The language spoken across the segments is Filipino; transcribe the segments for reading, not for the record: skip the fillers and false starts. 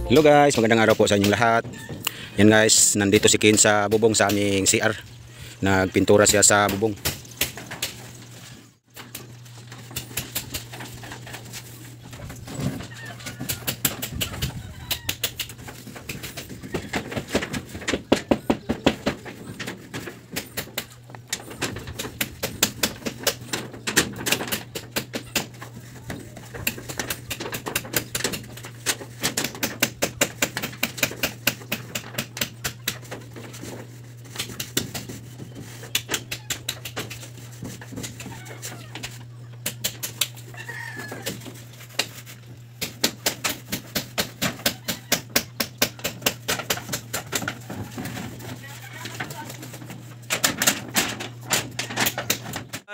Hello guys, magandang araw po sa inyong lahat. Yan guys, nandito si Ken sa bubong sa aming CR. Nagpintura siya sa bubong.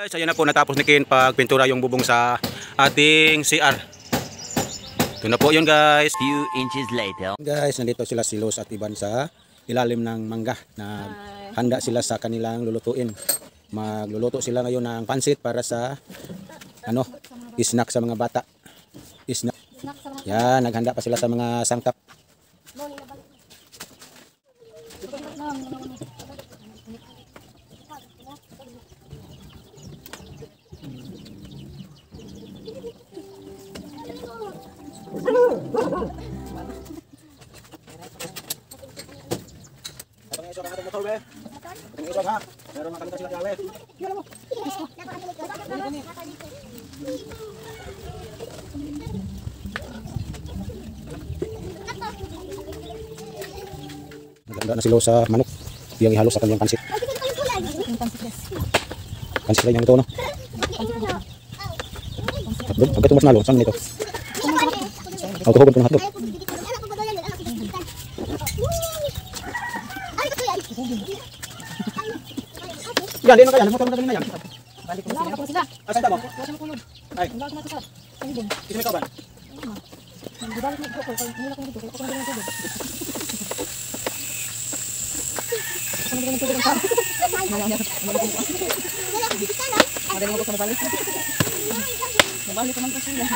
Guys, ayan na po, natapos ni Ken pagpintura yung bubong sa ating CR. Ito na po yun guys. Few inches later. Guys, nandito sila si Los at Iban sa ilalim ng mangga. Handa sila sa kanilang lulutuin. Magluluto sila ngayon ng pansit para sa snack sa mga bata. Snack. Yan, naghanda pa sila sa mga sangkap. Naganda na sila sa manok. Yung ihalo sa kanyang pansit. Pansit lang yung ito, no? Hotdog? Ang ito mas nalo. Saan nito? Ang tuhugod ko ng hotdog. Yan, di na kaya. Nagmuta mo na yan. Balik ko sila. Asan tabo? Ay. Ang gagawin ko sa kanilin. Ito may kauban. Di balik mo ko. Nila ko dito. Ako na lang dito. Ano ba nito dito? Ada mo ko sa balik. Balik naman kasi sila.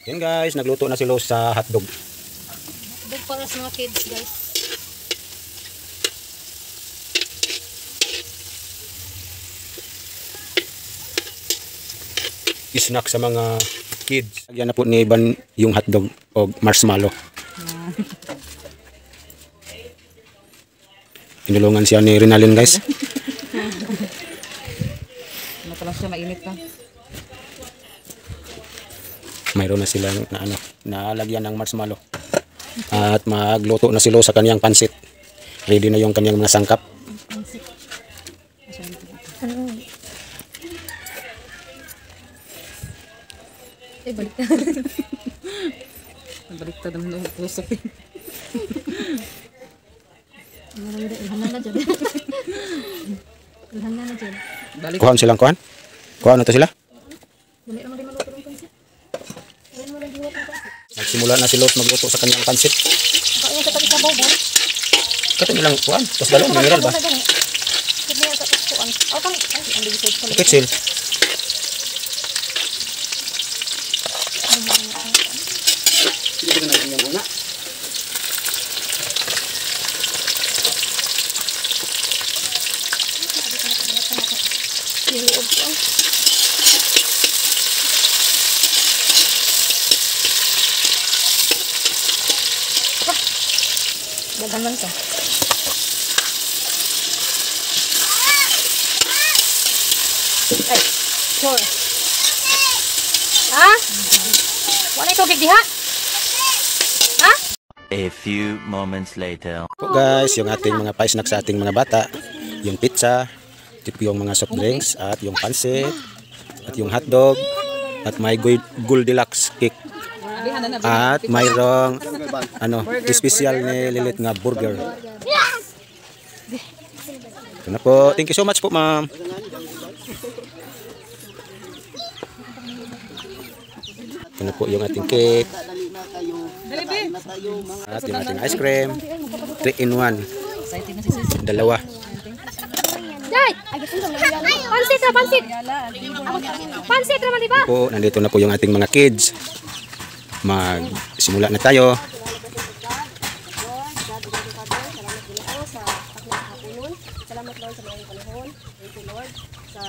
Yan guys, nagluto na si Los sa hotdog. Hotdog para sa mga kids, guys. Snack sa mga kids. Lagyan na po ni Iban yung hotdog o marshmallow. Tinulungan siya ni Rinalyn guys. Matalas siya, mainit pa. mayroon na silang nalagyan ng marshmallow. At magluto na sila sa kaniyang pansit. Ready na yung kaniyang mga sangkap. Baliktad. Baliktad ang tusok. Kuhaan silang kuhaan? Kuhaan na to sila? Nagsimula na si Los magluto sa kanyang pansit. Kato nilang kuhaan? Tapos dalawang mineral ba? Pitsil. Dagan man ka. Ay, sure. Ha? Wala tubig diha? Ha? A few moments later. Po guys, yung ating mga pa-snack sa ating mga bata, yung pizza, yung mga soft drinks, at yung pansit, at yung hotdog, at may Goldilocks cake. At mayroong special ni Lilit nga burger. Ito na po. Thank you so much po, ma'am. Ito na po yung ating cake. At yung ating ice cream. 3 in 1. Dalawa. Pansit na, pansit. Pansit naman, diba? Po, nandito na po yung ating mga kids. Magsimula na tayo. Salamat Lord sa mga panahon. Thank you Lord sa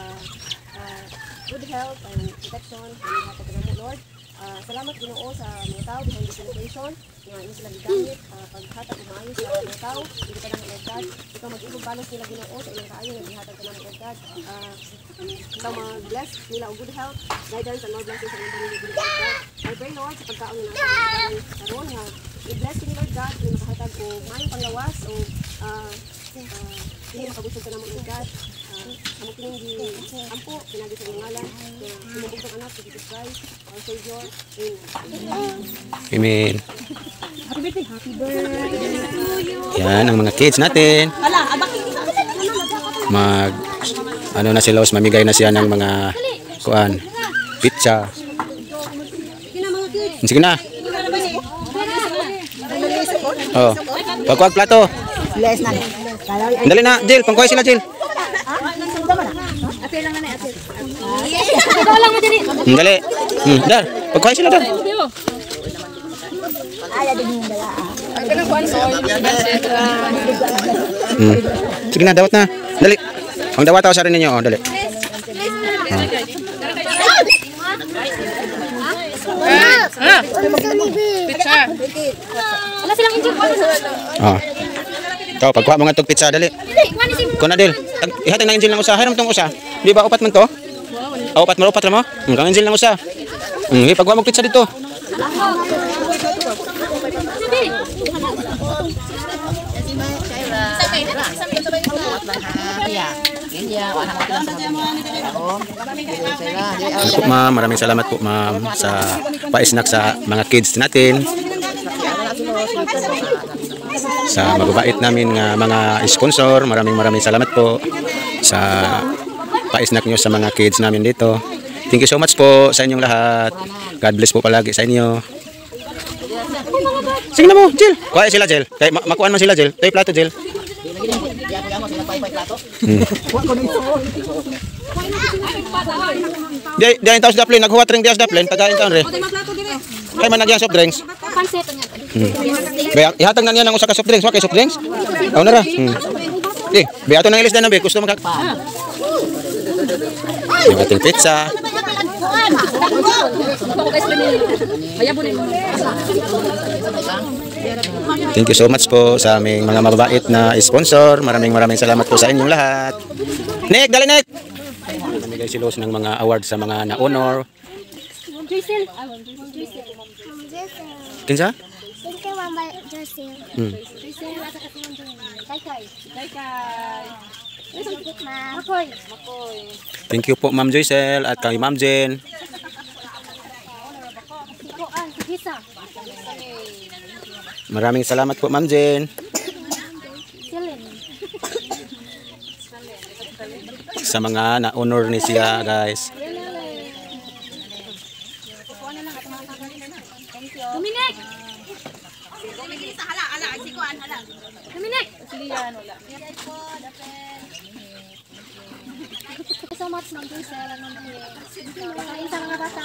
good health and protection na ihatag mo Lord. Salamat Ginoo sa mga tao behind this celebration nga ini sila gigamit paghatag umayo sa mga tao dili ka nang God. Ikaw mag-ibog balos nila Ginoo sa ilang kaayo nga gihatag ka nang God. Ikaw mag-bless nila og good health, guidance and Lord blessings sa mga pamilya God. I pray Lord sa pagkaon nila karon nga i-bless ni Lord God nga makahatag og maayong panglawas o hindi makabusog ka naman ng God. Amo kining ampo pinagi sa ngalan na sinubog ng anak si Jesus Christ our Savior. Amen. Happy birthday to you. Yan ang mga kids natin. Na si Los, mamigay na siya ng mga kuan, pizza. Sige na. Oh, pagkuha plato. Dali na, Jill, pangkuha sila, Jill. Apil lang na apil. Ikaw lang mo diri. Dali. Dar, pagkuha sila dar. Sige na, dawat na. Dali. Ang dawat ako sa rin ninyo, oh, dali. Pizza. Wala silang injil. Oh. Ikaw, pagkuha mo nga itong pizza, dali. Kung na, Dil. Ihatag na injil ng usa. Hiram itong usa. Di ba, upat man to? Upat lang mo? Kang injil ng usa. Pagkuha mo pizza dito. Ma'am, maraming salamat po ma'am sa pa-snack sa mga kids natin. Sa mababait namin mga sponsor, maraming salamat po sa pa-snack nyo sa mga kids namin dito. Thank you so much po sa inyong lahat. God bless po palagi sa inyo. Sige na mo, Jill. Kuha sila, Jill. Kaya makuhaan mo sila, Jill. Tayo plato, Jill. Diyan taos daplin, naghuwat ring dias daplin, pagkain taon re. Kaya man nagyang soft drinks. Pansit niya. Kaya ihatag na niya ng usa ka soft drinks, wa kay soft drinks. Aw na ra. Beato nang ilis na be, gusto magka. Yung ating pizza. Thank you so much po sa aming mga mababait na sponsor. Maraming salamat po sa inyong lahat. Nick, dali Nick! Namigay si Los ng mga awards sa mga na-honor. Joycel. Ma'am Joycel. Kinsa? Thank you, Ma'am Joycel. Joycel, nasa kasi Ma'am Joycel. Kay. Makoy. Thank you po Ma'am Joycel at kay Ma'am Jen. Sikoan, Sigisa. Maraming salamat po Ma'am Jen. Silin. Sa mga na-honor ni siya guys. Dominic! Dominic! Silihan, wala. Thank you so much, Ma'am Joycel. Sa mga bata.